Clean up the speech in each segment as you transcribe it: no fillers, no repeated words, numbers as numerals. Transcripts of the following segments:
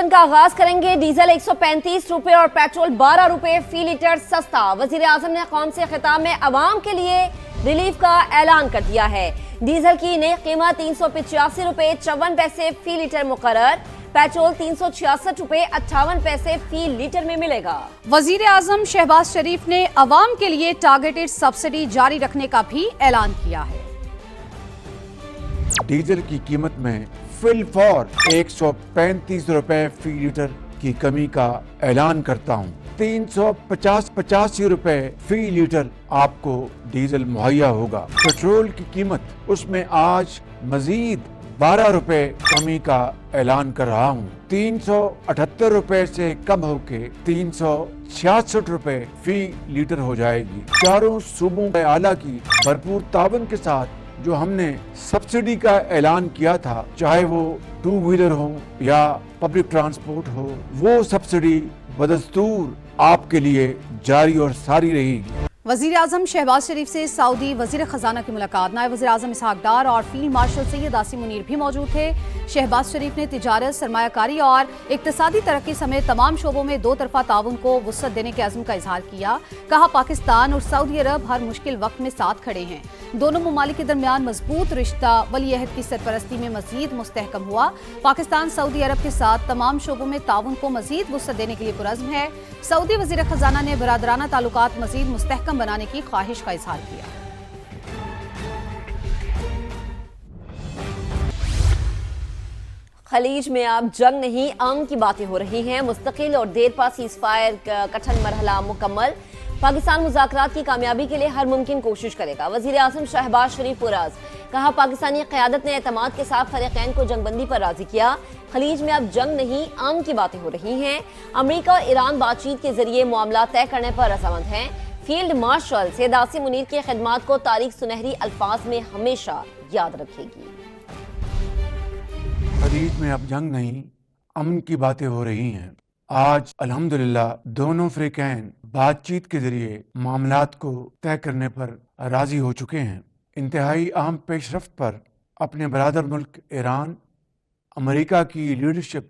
Bulletin का आगाज करेंगे। डीजल 135 रुपए और पेट्रोल 12 रुपए फी लीटर सस्ता। वजीर आजम ने कौम से खिताब में अवाम के लिए रिलीफ का ऐलान कर दिया है। डीजल की नई कीमत 385 रुपए 54 पैसे फी लीटर मुकर्रर, पेट्रोल 366 रुपए 58 पैसे फी लीटर में मिलेगा। वजीर आजम शहबाज शरीफ ने अवाम के लिए टारगेटेड सब्सिडी जारी रखने का भी ऐलान किया है। डीजल की कीमत में फिलफौर 135 रुपए फी लीटर की कमी का ऐलान करता हूँ। 385 रुपए फी लीटर आपको डीजल मुहैया होगा। पेट्रोल की कीमत उसमें आज मजीद 12 रुपए कमी का ऐलान कर रहा हूँ। 378 रुपए से कम होके 366 रुपए फी लीटर हो जाएगी। चारों सूबों के आला की भरपूर तावन के साथ जो हमने सब्सिडी का ऐलान किया था, चाहे वो टू व्हीलर हो या पब्लिक ट्रांसपोर्ट हो, वो सब्सिडी बदस्तूर आपके लिए जारी और सारी रहेगी। वजीर आजम शहबाज शरीफ से सऊदी वजीर खजाना की मुलाकात। नायब वजीर आजम इसहाक डार और फील्ड मार्शल सैयद आसिम मुनीर भी मौजूद थे। शहबाज शरीफ ने तिजारत, सरमायाकारी और इक्तिसादी तरक्की समेत तमाम शोबों में दो तरफा ताउन को वुसअत देने के अज़्म का इजहार किया। कहा, पाकिस्तान और सऊदी अरब हर मुश्किल वक्त में साथ खड़े हैं। दोनों ममालिक के दरमियान मजबूत रिश्ता वली अहद की सरपरस्ती में मजीद मुस्तहकम हुआ। पाकिस्तान सऊदी अरब के साथ तमाम शोबों में ताउन को मजीद वुसअत देने के लिए पुरअज़्म है। सऊदी वजीर खजाना ने बरादराना ताल्लुकात मजीद मुस्तहकम बनाने की ख्वाहिश का इजहार किया। खलीज में अब जंग नहीं, अमन की बातें हो रही हैं। मुस्तकिल और देरपा सीज़फायर कठन मरहला मुकम्मल। पाकिस्तान मुज़ाकरात की कामयाबी के लिए हर मुमकिन कोशिश करेगा। वज़ीर आज़म शहबाज शरीफ पुराज। कहा, पाकिस्तानी क़यादत ने एतमाद के साथ फरीक़ैन को जंगबंदी पर राज़ी किया। खलीज में अब जंग नहीं, अमन की बातें हो रही हैं। अमरीका और ईरान बातचीत के जरिए मामला तय करने पर रज़ामंद हैं। फील्ड मार्शल सैयद आसिम मुनीर की खिदमात को तारीख सुनहरी अल्फाज में हमेशा याद रखेगी। खलीज में अब जंग नहीं, अमन की बातें हो रही हैं। आज अल्हम्दुलिल्लाह दोनों फ़रीक़ैन बातचीत के जरिए मामलात को तय करने पर राजी हो चुके हैं। इंतहाई अहम पेशरफ्त पर अपने बरादर मुल्क ईरान, अमेरिका की लीडरशिप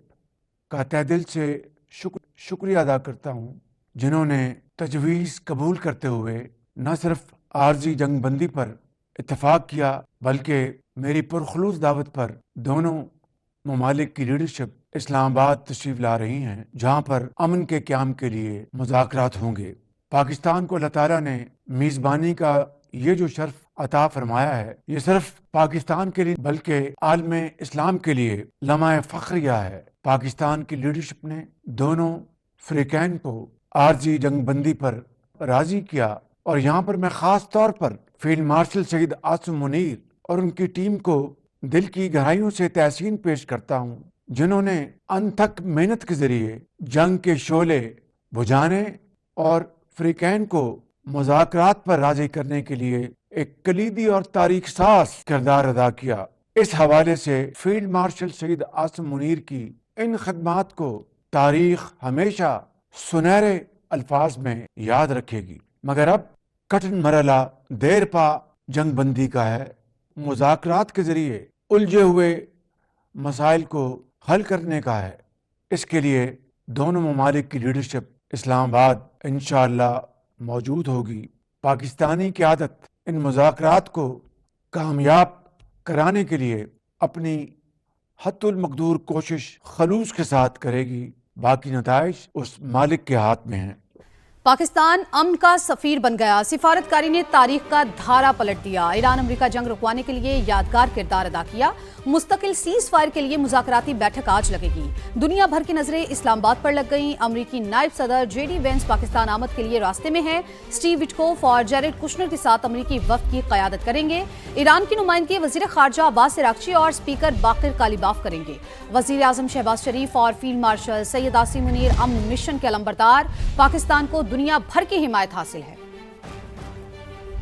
का तहे दिल से शुक्रिया अदा करता हूँ, जिन्होंने तजवीज़ कबूल करते हुए न सिर्फ आर्जी जंग बंदी पर इत्तफाक किया, बल्कि मेरी पुरखलूस दावत पर दोनों ममालिक की लीडरशिप इस्लामाबाद तशरीफ ला रही हैं, जहाँ पर अमन के क़याम के लिए मुज़ाकरात होंगे। पाकिस्तान को अल्लाह ताला ने मेज़बानी का ये जो शर्फ अता फरमाया है, ये सिर्फ पाकिस्तान के लिए बल्कि आलमे इस्लाम के लिए लम्हा फ़ख्रिया है। पाकिस्तान की लीडरशिप ने दोनों फ़रीक़ैन को आर्जी जंग बंदी पर राजी किया और यहाँ पर मैं ख़ास तौर पर फील्ड मार्शल सैयद आसिम मुनीर और उनकी टीम को दिल की गहराइयों से तहसीन पेश करता हूँ, जिन्होंने अनथक मेहनत के जरिए जंग के शोले बुझाने और फ़रीक़ैन को मुज़ाकरात पर राजी करने के लिए एक कलीदी और तारीख साज़ किरदार अदा किया। इस हवाले से फील्ड मार्शल सैयद आसिम मुनीर की इन खदमात को तारीख हमेशा सुनहरे अल्फाज में याद रखेगी। मगर अब कठिन मरहला देर पा जंग बंदी का है। मुज़ाकरात के जरिए उलझे हुए मसाइल को हल करने का है। इसके लिए दोनों ममालिक की लीडरशिप इस्लामाबाद इंशाअल्लाह मौजूद होगी। पाकिस्तानी क़यादत इन मुज़ाकरात को कामयाब कराने के लिए अपनी हद्दुल मक़दूर कोशिश खलूस के साथ करेगी। बाकी नताइज उस मालिक के हाथ में हैं। पाकिस्तान अमन का सफीर बन गया। सिफारतकारी ने तारीख का धारा पलट दिया। ईरान अमेरिका जंग रुकवाने के लिए यादगार किरदार अदा किया। मुस्तकिल सीज फायर के लिए मुज़ाकराती बैठक आज लगेगी। दुनिया भर की नजरें इस्लामाबाद पर लग गईं। अमरीकी नायब सदर JD वेंस पाकिस्तान आमद के लिए रास्ते में हैं। स्टीव विटकोफ और जेरेड कुशनर के साथ अमरीकी वफ्द की क़यादत करेंगे। ईरान की नुमाइंदगी वज़ीर ख़ारजा अब्बास अराग़ची और स्पीकर बाक़िर कालिबाफ करेंगे। वज़ीर आज़म शहबाज शरीफ और फील्ड मार्शल सैयद आसिम मुनीर अमन मिशन के अलंबरदार। पाकिस्तान को दुनिया भर की हिमायत हासिल है।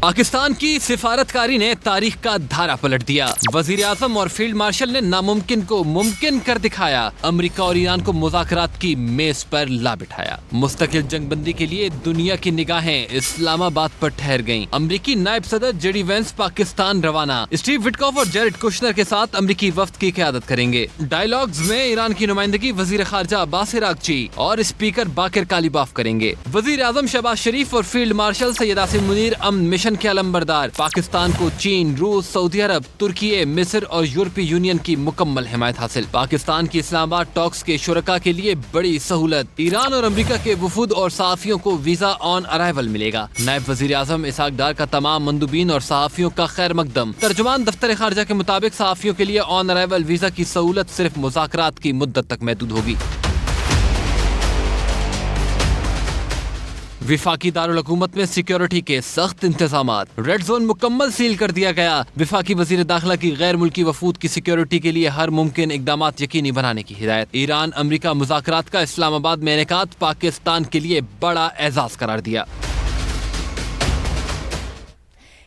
पाकिस्तान की सिफारतकारी ने तारीख का धारा पलट दिया। वजीर आजम और फील्ड मार्शल ने नामुमकिन को मुमकिन कर दिखाया। अमेरिका और ईरान को मुज़ाकरात की मेज पर ला बिठाया। मुस्तकिल जंगबंदी के लिए दुनिया की निगाहें इस्लामाबाद पर ठहर गईं। अमेरिकी नायब सदर जेडी वेंस पाकिस्तान रवाना। स्टीव विटकॉफ और जेरेड कुशनर के साथ अमेरिकी वफ्द की क़यादत करेंगे। डायलॉग्स में ईरान की नुमाइंदगी वजीर खारजा अब्बास इराक़ची और स्पीकर बाकिर कालीबाफ करेंगे। वजीर आजम शहबाज शरीफ और फील्ड मार्शल सैयद आसिम मुनीर अमन मिशन के अलंबरदार। पाकिस्तान को चीन, रूस, सऊदी अरब, तुर्की, मिस्र और यूरोपीय यूनियन की मुकम्मल हिमायत हासिल। पाकिस्तान की इस्लामाबाद टॉक्स के शुरका के लिए बड़ी सहूलत। ईरान और अमेरिका के वफूद और सहाफियों को वीजा ऑन अराइवल मिलेगा। नायब वजीर आजम इसहाक डार का तमाम मंदूबीन और सहाफियों का खैर मकदम। तर्जुमान दफ्तर खारजा के मुताबिक सहाफियों के लिए ऑन अराइवल वीजा की सहूलत सिर्फ मुज़ाकरात की मुद्दत तक महदूद होगी। विफाकी दारुल हुकूमत में सिक्योरिटी के सख्त इंतजामात। रेड जोन मुकम्मल सील कर दिया गया। विफाकी वजीर दाखिला की गैर मुल्की वफूद की सिक्योरिटी के लिए हर मुमकिन इकदामात यकीनी बनाने की हिदायत। ईरान अमेरिका मुज़ाकरात का इस्लामाबाद में इनेकाद पाकिस्तान के लिए बड़ा एजाज करार दिया।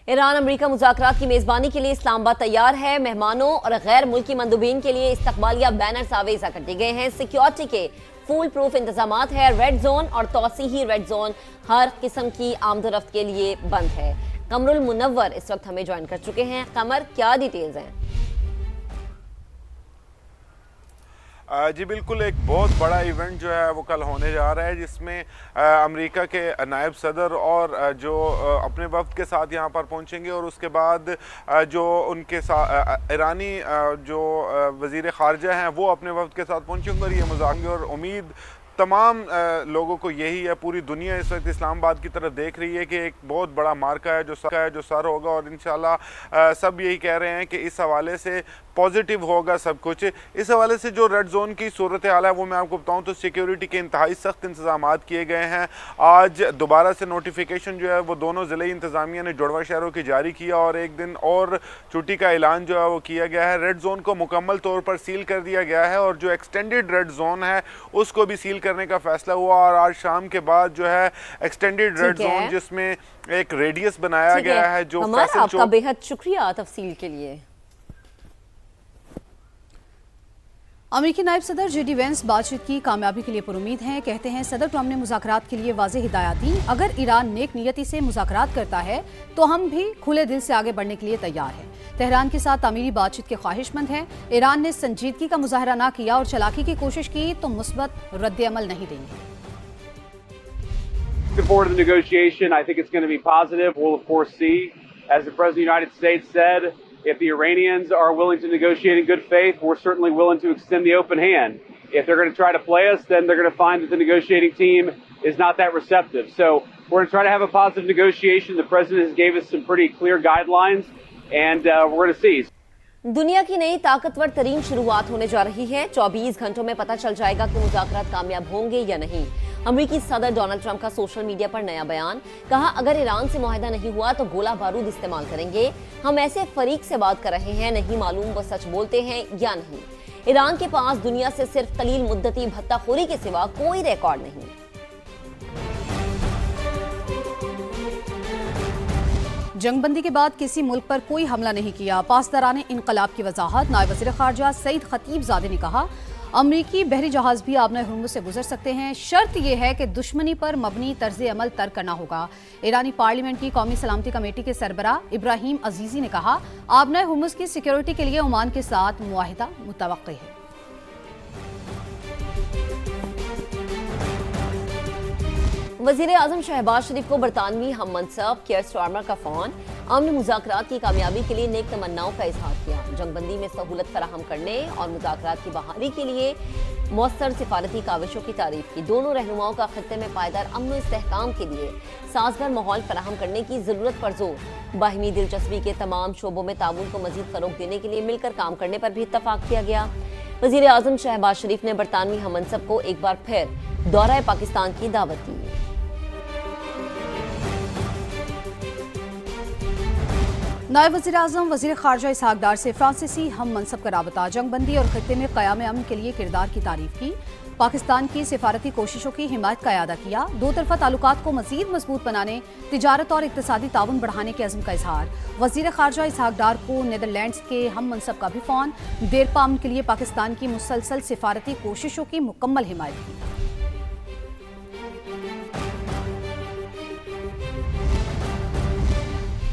ईरान अमेरिका मुज़ाकरात की मेज़बानी के लिए इस्लामाबाद तैयार है। मेहमानों और गैर मुल्की मंदूबीन के लिए इस्तकबालिया बैनर्स आवेज़ा कर दिए गए हैं। सिक्योरिटी के फुल प्रूफ इंतजामात है। रेड जोन और तौसीही रेड जोन हर किस्म की आमदोरफ्त के लिए बंद है। कमरुल मुनव्वर इस वक्त हमें ज्वाइन कर चुके हैं। कमर, क्या डिटेल्स हैं? जी बिल्कुल, एक बहुत बड़ा इवेंट जो है वो कल होने जा रहा है, जिसमें अमेरिका के नायब सदर और जो अपने वफ्द के साथ यहाँ पर पहुँचेंगे और उसके बाद जो उनके साथ ईरानी जो वज़ीर ख़ारजा हैं वो अपने वफ्द के साथ पहुँचेंगे और ये मुज़ाकरे और उम्मीद तमाम लोगों को यही है। पूरी दुनिया इस वक्त इस्लामाबाद की तरफ देख रही है कि एक बहुत बड़ा मार्का है जो सर होगा और इंशाल्लाह सब यही कह रहे हैं कि इस हवाले से पॉजिटिव होगा सब कुछ। इस हवाले से जो रेड जोन की सूरत हाल है वो मैं आपको बताऊं तो सिक्योरिटी के इंतहाई सख्त इंतजाम किए गए हैं। आज दोबारा से नोटिफिकेशन जो है वो दोनों ज़िले इंतज़ामिया ने जुड़वा शहरों की जारी किया और एक दिन और छुट्टी का ऐलान जो है वो किया गया है। रेड जोन को मुकम्मल तौर पर सील कर दिया गया है और जो एक्सटेंडेड रेड जोन है उसको भी सील करने का फैसला हुआ और आज शाम के बाद जो है एक्सटेंडेड रेड जोन जिसमें एक रेडियस बनाया गया है जो आपका बेहद शुक्रिया तफसील के लिए। अमेरिकी नायब सदर जेडी वेंस बातचीत की कामयाबी के लिए पुरुमीद हैं। कहते हैं सदर ट्रंप ने मुज़ाकरात के लिए वाज़ेह हिदायत दी। अगर ईरान नेक नियति से मुज़ाकरात करता है तो हम भी खुले दिल से आगे बढ़ने के लिए तैयार हैं। तेहरान के साथ तामीरी बातचीत के ख्वाहिशमंद हैं। ईरान ने संजीदगी का मुजाहरा ना किया और चलाकी की कोशिश की तो मुस्बत रद्द अमल नहीं देंगे। Looking forward to the negotiation. I think it's going to be positive. We'll of course see, as the President of the United States said, if the Iranians are willing to negotiate in good faith, we're certainly willing to extend the open hand. If they're going to try to play us, then they're going to find that the negotiating team is not that receptive. So we're going to try to have a positive negotiation. The President has gave us some pretty clear guidelines, and we're going to see. दुनिया की नई ताकतवर तरीन शुरुआत होने जा रही है। 24 घंटों में पता चल जाएगा कि मुज़ाकरात कामयाब होंगे या नहीं। अमेरिकी सदर डोनाल्ड ट्रंप का सोशल मीडिया पर नया बयान। कहा, अगर ईरान से मुआहिदा नहीं हुआ तो गोला बारूद इस्तेमाल करेंगे। हम ऐसे फरीक से बात कर रहे हैं, नहीं मालूम वो सच बोलते हैं या नहीं। ईरान के पास दुनिया से सिर्फ कलील मुद्दती भत्ताखोरी के सिवा कोई रिकॉर्ड नहीं। जंगबंदी के बाद किसी मुल्क पर कोई हमला नहीं किया। पासदारान इनकलाब की वजाहत। नायब वज़ीर ख़ारजा सईद खतीबज़ादे ने कहा, अमरीकी बहरी जहाज भी आबना हुर्मुज़ से गुजर सकते हैं। शर्त यह है कि दुश्मनी पर मबनी तर्ज अमल तर्क करना होगा। ईरानी पार्लियामेंट की कौमी सलामती कमेटी के सरबराह इब्राहिम अजीज़ी ने कहा, आबना हुर्मुज़ की सिक्योरिटी के लिए ओमान के साथ मुआहिदा मुतवक्की है। वज़ीर आज़म शहबाज शरीफ को बरतानवी हम मनसब कियर स्टारमर का फ़ोन। अमन मुज़ाकरात की कामयाबी के लिए नेक तमन्नाओं का इजहार किया। जंगबंदी में सहूलत फराहम करने और मुज़ाकरात की बहाली के लिए मौसर सिफारती काविशों की तारीफ की। दोनों रहनुमाओं का खत्ते में पायदार अमन इस्तेहकाम के लिए साजगार माहौल फराहम करने की ज़रूरत पर जोर। बाहिमी दिलचस्पी के तमाम शोबों में ताउन को मज़ीद फ़रोग़ देने के लिए मिलकर काम करने पर भी इत्तफ़ाक़ किया गया। वज़ीर आज़म शहबाज शरीफ ने बरतानवी हम मनसब को एक बार फिर दौरा पाकिस्तान की दावत दी। नायब वज़ीर आज़म वज़ीर ख़ारजा इसहाक डार से फ्रांसीसी हम मनसब का राबता। जंगबंदी और खत्ते में क़याम अमन के लिए किरदार की तारीफ की। पाकिस्तान की सिफारती कोशिशों की हिमायत का इरादा किया। दो तरफा ताल्लुकात को मजीद मजबूत बनाने, तिजारत और इक्तिसादी ताउन बढ़ाने के अज़्म का इजहार। वज़ीर ख़ारजा इसहाक डार को नीदरलैंड्स के हम मनसब का भी फ़ोन। देरपा अमन के लिए पाकिस्तान की मुसलसल सिफारती कोशिशों की मुकम्मल हिमायत की।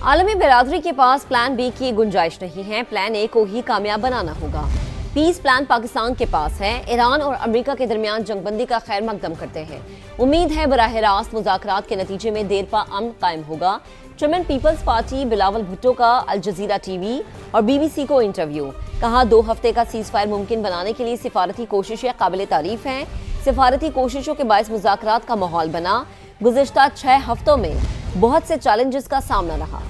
आलमी बिरादरी के पास प्लान बी की गुंजाइश नहीं है, प्लान ए को ही कामयाब बनाना होगा। पीस प्लान पाकिस्तान के पास है। ईरान और अमेरिका के दरमियान जंगबंदी का खैर मकदम करते हैं। उम्मीद है बराह रास्त मुज़ाकरात के नतीजे में देरपा अमन कायम होगा। Chairman Peoples Party Bilawal Bhutto का अल जजीरा टीवी और बीबीसी को इंटरव्यू। कहा 2 हफ्ते का सीज फायर मुमकिन बनाने के लिए सिफारती कोशिशें काबिल तारीफ हैं। सिफारती कोशिशों के बायस मुज़ाकरात का माहौल बना। गुज़िश्ता 6 हफ्तों में बहुत से चैलेंजेस का सामना रहा।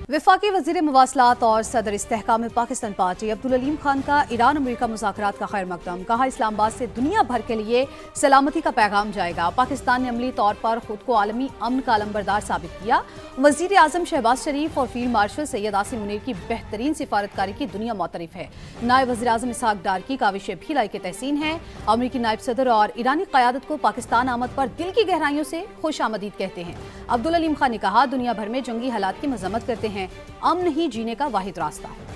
वफाकी वज़ीर मवासलात और सदर इस्तेहकाम पाकिस्तान पार्टी अब्दुल अलीम खान का ईरान अमेरिका मुज़ाकरात का खैर मकदम। कहा इस्लामाबाद से दुनिया भर के लिए सलामती का पैगाम जाएगा। पाकिस्तान ने अमली तौर पर खुद को आलमी अमन का अलंबरदार साबित किया। वज़ीर आज़म शहबाज शरीफ और फील्ड मार्शल सैयद आसिम मुनीर की बेहतरीन सिफारतकारी की दुनिया मुतरिफ है। नायब वज़ीर आज़म इसहाक डार की काविशें भी लायक तहसीन हैं। अमरीकी नायब सदर और ईरानी क़यादत को पाकिस्तान आमद पर दिल की गहराइयों से खुश आमदीद कहते हैं। अब्दुल अलीम खान ने कहा दुनिया भर में जंगी हालात की मजम्मत करते हैं, अमन ही जीने का वाहिद रास्ता है।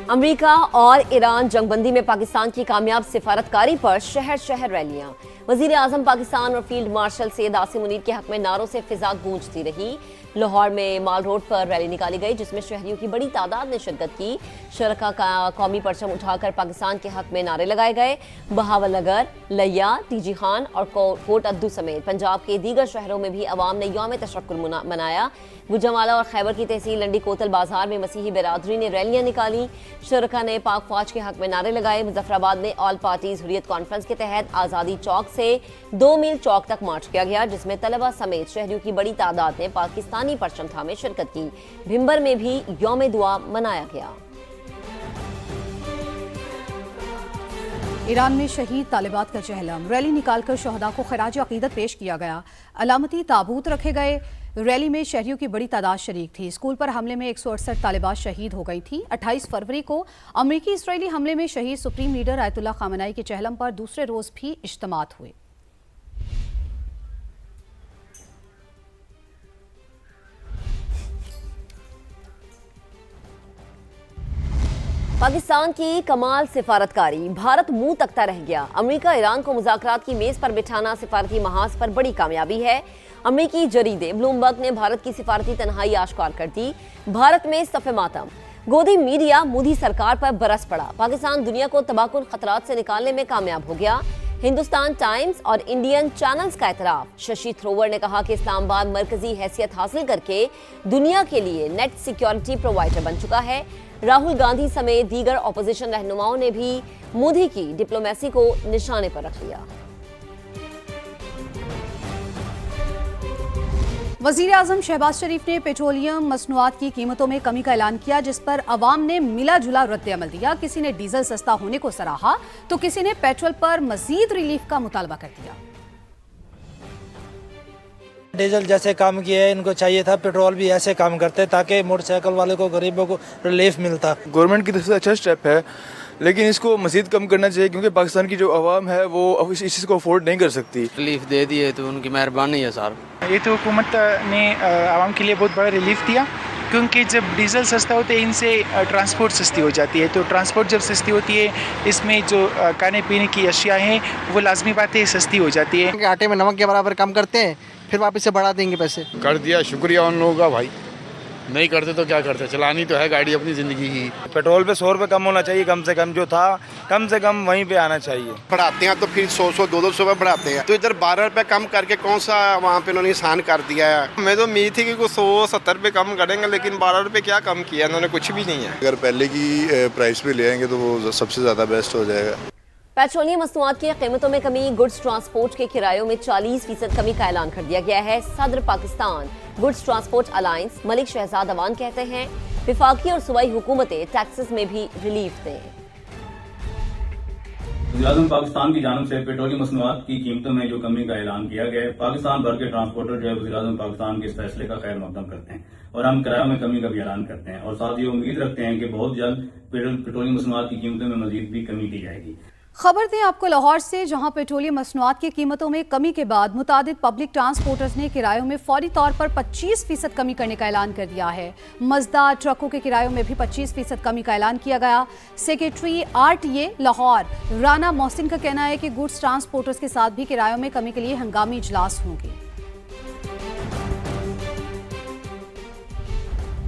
अमेरिका और ईरान जंगबंदी में पाकिस्तान की कामयाब सिफारतकारी पर शहर शहर रैलियां। वज़ीर आज़म पाकिस्तान और फील्ड मार्शल सैयद आसिम मुनीर के हक में नारों से फिजा गूंजती रही। लाहौर में माल रोड पर रैली निकाली गई जिसमें शहरियों की बड़ी तादाद ने शिरकत की। शरका का कौमी परचम उठाकर पाकिस्तान के हक में नारे लगाए गए। बहावल नगर, लिया, टीजी खान और कोट अद्दू समेत पंजाब के दीगर शहरों में भी अवाम ने यौम तशक्कुर मनाया। गुजरांवाला और खैबर की तहसील लंडी कोतल बाजार में मसीही बिरादरी ने रैलियां निकाली। शरका ने पाक फौज के हक में नारे लगाए। मुजफ्फराबाद में ऑल पार्टीज हुर्रियत कॉन्फ्रेंस के तहत आज़ादी चौक से 2 मील चौक तक मार्च किया गया जिसमें तलबा समेत शहरियों की बड़ी तादाद ने पाकिस्तानी परचम थामे शिरकत की। भिंबर में भी यौम दुआ मनाया गया। ईरान में शहीद तालिबात का चहलम। रैली निकालकर शहदा को खराज अकीदत पेश किया गया। अलामती ताबूत रखे गए। रैली में शहरियों की बड़ी तादाद शरीक थी। स्कूल पर हमले में 168 तालिबात शहीद हो गई थी। 28 फरवरी को अमरीकी इसराइली हमले में शहीद सुप्रीम लीडर आयतुल्लाह खामेनी के चहलम पर दूसरे रोज भी इज्तिमात हुए। पाकिस्तान की कमाल सिफारतकारी। भारत मुंह तकता रह गया। अमेरिका ईरान को मुज़ाकरात की मेज पर बिठाना सिफारती महाज पर बड़ी कामयाबी है। अमेरिकी जरीदे ब्लूमबर्ग ने भारत की सिफारती तन्हाई आश्कार कर दी। भारत में सफ़े मातम। गोदी मीडिया मोदी सरकार पर बरस पड़ा। पाकिस्तान दुनिया को तबाहकुन खतरात से निकालने में कामयाब हो गया। हिंदुस्तान टाइम्स और इंडियन चैनल्स का एतराफ। शशि थ्रोवर ने कहा कि इस्लामाबाद मरकजी हैसियत हासिल करके दुनिया के लिए नेट सिक्योरिटी प्रोवाइडर बन चुका है। राहुल गांधी समेत दीगर अपोजिशन रहनुमाओं ने भी मोदी की डिप्लोमेसी को निशाने पर रख लिया। वज़ीर आज़म शहबाज शरीफ ने पेट्रोलियम मसनूआत की कीमतों में कमी का ऐलान किया जिस पर अवाम ने मिला जुला रद्द अमल दिया। किसी ने डीजल सस्ता होने को सराहा तो किसी ने पेट्रोल पर मजीद रिलीफ का मुतालबा कर दिया। डीजल जैसे काम किया है इनको चाहिए था पेट्रोल भी ऐसे काम करते ताकि मोटरसाइकिल वाले को गरीबों को रिलीफ मिलता। गवर्नमेंट की तरफ से अच्छा स्टेप है लेकिन इसको मजीद कम करना चाहिए क्योंकि पाकिस्तान की जो आवाम है वो इस चीज़ को अफोर्ड नहीं कर सकती। रिलीफ दे दिए तो उनकी मेहरबानी है सर। ये तो हुकूमत ने आवाम के लिए बहुत बड़ा रिलीफ दिया क्योंकि जब डीजल सस्ता होता है इनसे ट्रांसपोर्ट सस्ती हो जाती है। तो ट्रांसपोर्ट जब सस्ती होती है इसमें जो खाने पीने की अशिया हैं वो लाजमी बात है सस्ती हो जाती है। आटे में नमक के बराबर कम करते हैं फिर वापस से बढ़ा देंगे पैसे। कर दिया, शुक्रिया उन लोगों का भाई। नहीं करते तो क्या करते, चलानी तो है गाड़ी अपनी ज़िंदगी की। पेट्रोल पे 100 रुपये कम होना चाहिए कम से कम, जो था कम से कम वहीं पे आना चाहिए। बढ़ाते हैं तो फिर 100 200 रुपये बढ़ाते हैं तो इधर 12 रुपये कम करके कौन सा वहाँ पे उन्होंने आसान कर दिया है। मैं तो उम्मीद थी कि कुछ 170 रुपये कम करेंगे लेकिन 12 रुपये क्या कम किया इन्होंने, कुछ भी नहीं है। अगर पहले की प्राइस पे ले आएंगे तो वो सबसे ज़्यादा बेस्ट हो जाएगा। पेट्रोलियम मसनूआत की कीमतों में कमी। गुड्स ट्रांसपोर्ट के किरायों में 40% कमी का ऐलान कर दिया गया है। सदर Pakistan goods transport alliance Malik Shahzad Awan कहते हैं विफाकी और सूबाई हुकूमतें टैक्सेस में भी रिलीफ दें। वज़ीर-ए-आज़म पाकिस्तान की जानब से पेट्रोलियम मसनूआत की कीमतों में जो कमी का ऐलान किया गया है, पाकिस्तान भर के ट्रांसपोर्टर जो है वज़ीर-ए-आज़म पाकिस्तान के इस फैसले का खैर मकदम करते हैं और हम किरायों में कमी का भी ऐलान करते हैं और साथ ही उम्मीद रखते हैं कि बहुत जल्द पेट्रोलियम मसनूआत की कीमतों में मजीद भी कमी की जाएगी। खबर दें आपको लाहौर से, जहां पेट्रोलियम मसनूआत की कीमतों में कमी के बाद मुतादिद पब्लिक ट्रांसपोर्टर्स ने किरायों में फौरी तौर पर 25% कमी करने का ऐलान कर दिया है। मजदा ट्रकों के किरायों में भी 25% कमी का ऐलान किया गया। सेक्रेटरी RTA लाहौर राना मोहसिन का कहना है कि गुड्स ट्रांसपोर्टर्स के साथ भी किरायों में कमी के लिए हंगामी इजलास होंगे।